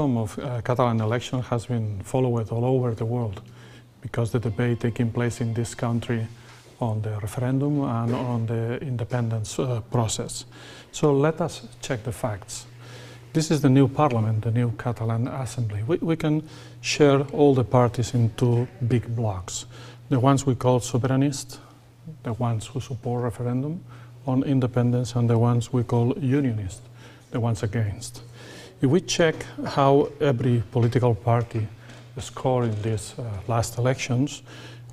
outcome of Catalan election has been followed all over the world because the debate taking place in this country on the referendum and on the independence process. So let us check the facts. This is the new parliament, the new Catalan assembly. We can share all the parties in two big blocks. The ones we call sovereignist, the ones who support referendum on independence, and the ones we call unionist, the ones against. If we check how every political party scored in these last elections,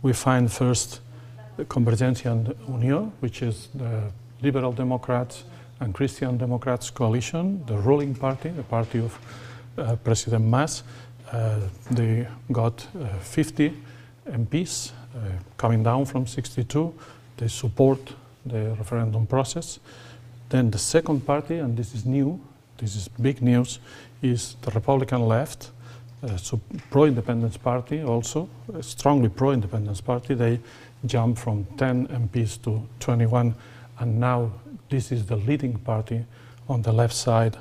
we find first the Convergencia and Unió, which is the Liberal Democrats and Christian Democrats coalition, the ruling party, the party of President Mas. They got 50 MPs, coming down from 62. They support the referendum process. Then the second party, and this is new, this is big news, is the Republican left, so pro-independence party also, a strongly pro-independence party. They jumped from 10 MPs to 21, and now this is the leading party on the left side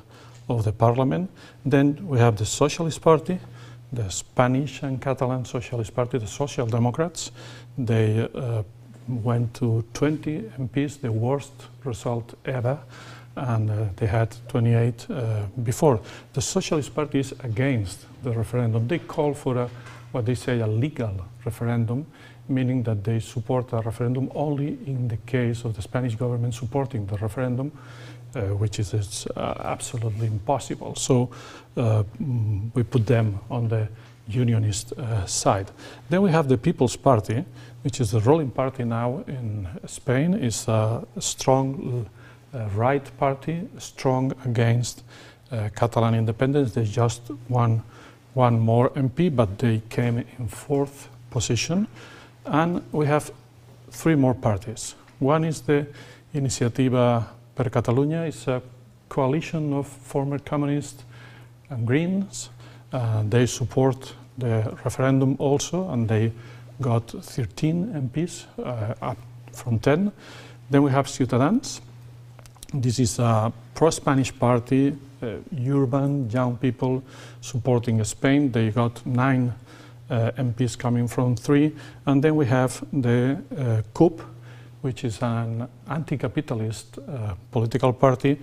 of the parliament. Then we have the Socialist Party, the Spanish and Catalan Socialist Party, the Social Democrats. They went to 20 MPs, the worst result ever, and they had 28 before. The Socialist Party is against the referendum. They call for what they say a legal referendum, meaning that they support a referendum only in the case of the Spanish government supporting the referendum, which is absolutely impossible. So we put them on the unionist side. Then we have the People's Party, which is the ruling party now in Spain. Is a strong right party, strong against Catalan independence. They just won one more MP, but they came in fourth position. And we have three more parties. One is the Iniciativa per Catalunya. It's a coalition of former communists and Greens. They support the referendum also, and they got 13 MPs, up from 10. Then we have Ciutadans. This is a pro-Spanish party, urban, young people supporting Spain. They got 9 MPs coming from 3. And then we have the CUP, which is an anti-capitalist political party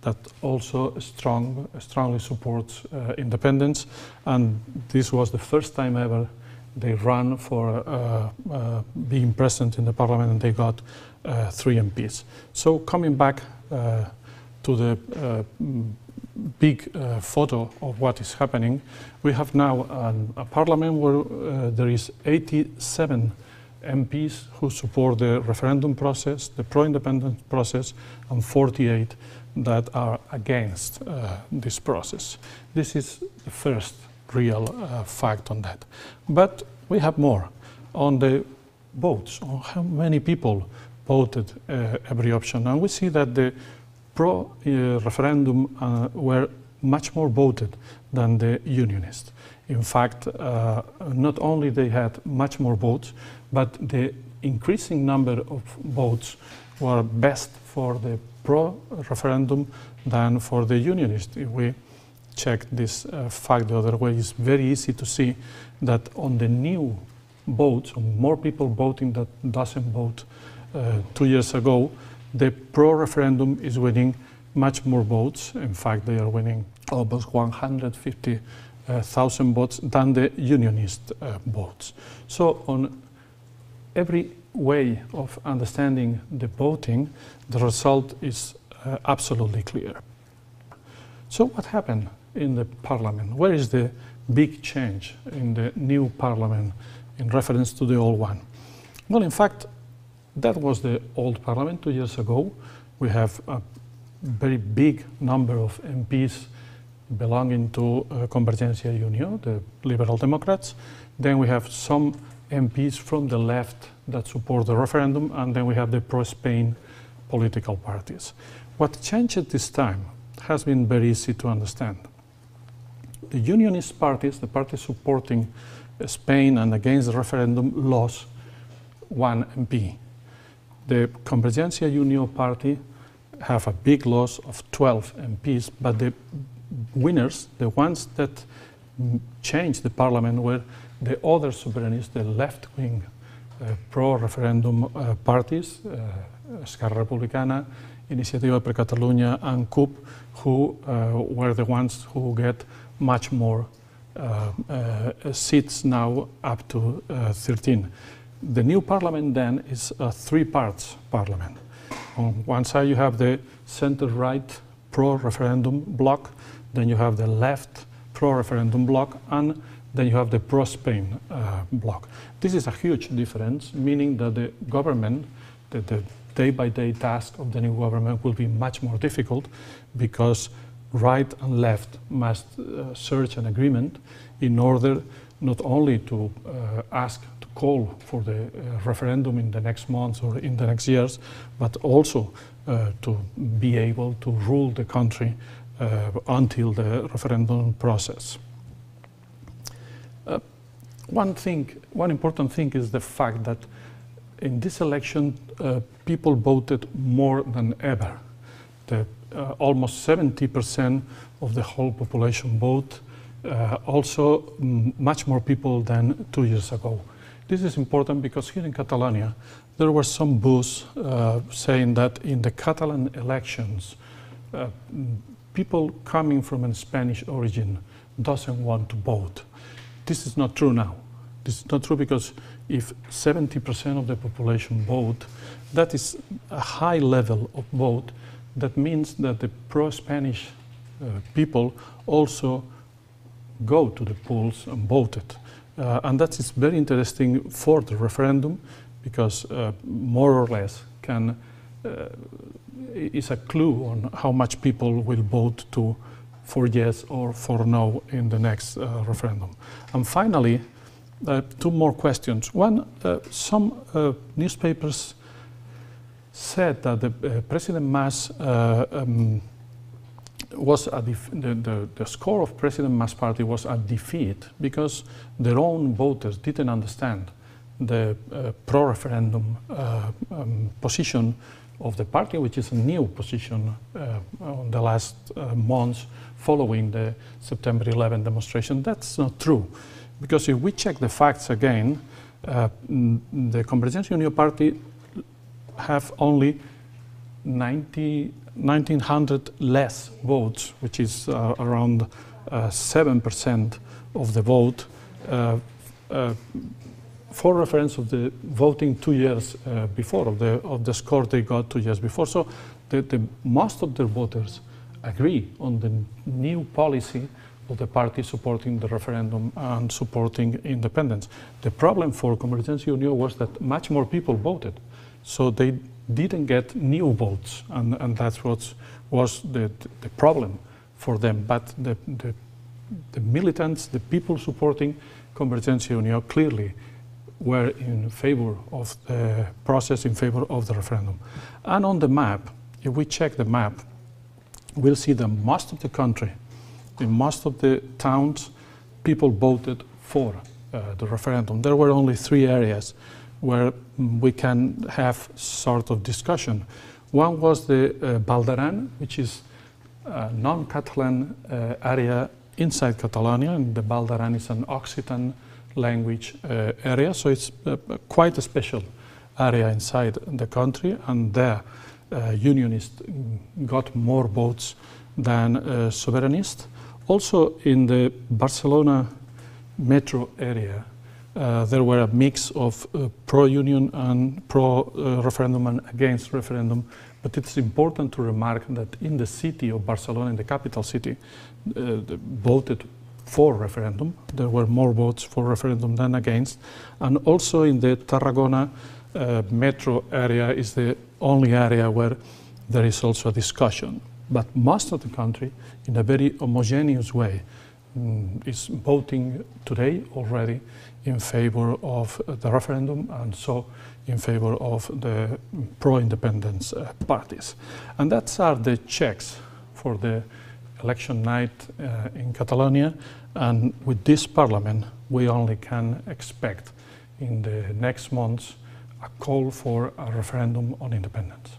that also strongly supports independence. And this was the first time ever they ran for being present in the parliament, and they got 3 MPs. So coming back to the big photo of what is happening, we have now a parliament where there is 87 MPs who support the referendum process, the pro-independence process, and 48 that are against this process. This is the first real fact on that. But we have more on the votes, on how many people voted every option. And we see that the pro-referendum were much more voted than the unionists. In fact, not only they had much more votes, but the increasing number of votes were best for the pro-referendum than for the unionists. If we check this fact the other way, it's very easy to see that on the new votes, on more people voting that doesn't vote 2 years ago, the pro-referendum is winning much more votes. In fact, they are winning almost 150,000 votes than the unionist votes. So on every way of understanding the voting, the result is absolutely clear. So what happened in the parliament? Where is the big change in the new parliament in reference to the old one? Well, in fact, that was the old parliament 2 years ago. We have a very big number of MPs belonging to Convergencia y Unió, the Liberal Democrats. Then we have some MPs from the left that support the referendum, and then we have the pro-Spain political parties. What changed at this time has been very easy to understand. The unionist parties, the parties supporting Spain and against the referendum, lost 1 MP. The Convergencia y Unió party have a big loss of 12 MPs, but the winners, the ones that changed the parliament, were the other souverainists, the left-wing pro-referendum parties, Esquerra Republicana, Iniciativa per Catalunya, and CUP, who were the ones who get much more seats now, up to 13. The new parliament then is a three-parts parliament. On one side you have the center-right pro-referendum bloc, then you have the left pro-referendum bloc, and then you have the pro-Spain bloc. This is a huge difference, meaning that the government, the day-by-day task of the new government will be much more difficult, because right and left must search an agreement in order not only to call for the referendum in the next months or in the next years, but also to be able to rule the country until the referendum process. One important thing is the fact that in this election people voted more than ever. Almost 70% of the whole population voted, also much more people than 2 years ago. This is important because here in Catalonia there were some buzz saying that in the Catalan elections people coming from a Spanish origin doesn't want to vote. This is not true now. This is not true because if 70% of the population vote, that is a high level of vote. That means that the pro-Spanish people also go to the polls and voted. And that is very interesting for the referendum, because more or less is a clue on how much people will vote for yes or for no in the next referendum. And finally, two more questions. One, some newspapers said that the President Mas the score of President Mas' party was a defeat because their own voters didn't understand the pro-referendum position of the party, which is a new position on the last months following the September 11 demonstration. That's not true, because if we check the facts again, the Convergencia y Unió party have only 1,900 less votes, which is around 7% of the vote, for reference of the voting 2 years before, of the score they got 2 years before. So most of their voters agree on the new policy of the party supporting the referendum and supporting independence. The problem for Convergencia y Unió was that much more people voted, so they didn't get new votes, and that's what was the problem for them. But the militants, the people supporting Convergencia y Unió, clearly were in favor of the process, in favor of the referendum. And on the map, if we check the map, we'll see that most of the country, in most of the towns, people voted for the referendum. There were only 3 areas where we can have sort of discussion. One was the Valdaran, which is a non-Catalan area inside Catalonia, and the Valdaran is an Occitan language area, so it's quite a special area inside the country, and there Unionists got more votes than Souverainists. Also in the Barcelona metro area, there were a mix of pro-union and pro-referendum and against referendum, but it's important to remark that in the city of Barcelona, in the capital city, voted for referendum. There were more votes for referendum than against. And also in the Tarragona metro area is the only area where there is also a discussion. But most of the country, in a very homogeneous way, is voting today already in favor of the referendum, and so in favor of the pro-independence parties. And that's are the checks for the election night in Catalonia, and with this parliament we only can expect in the next months a call for a referendum on independence.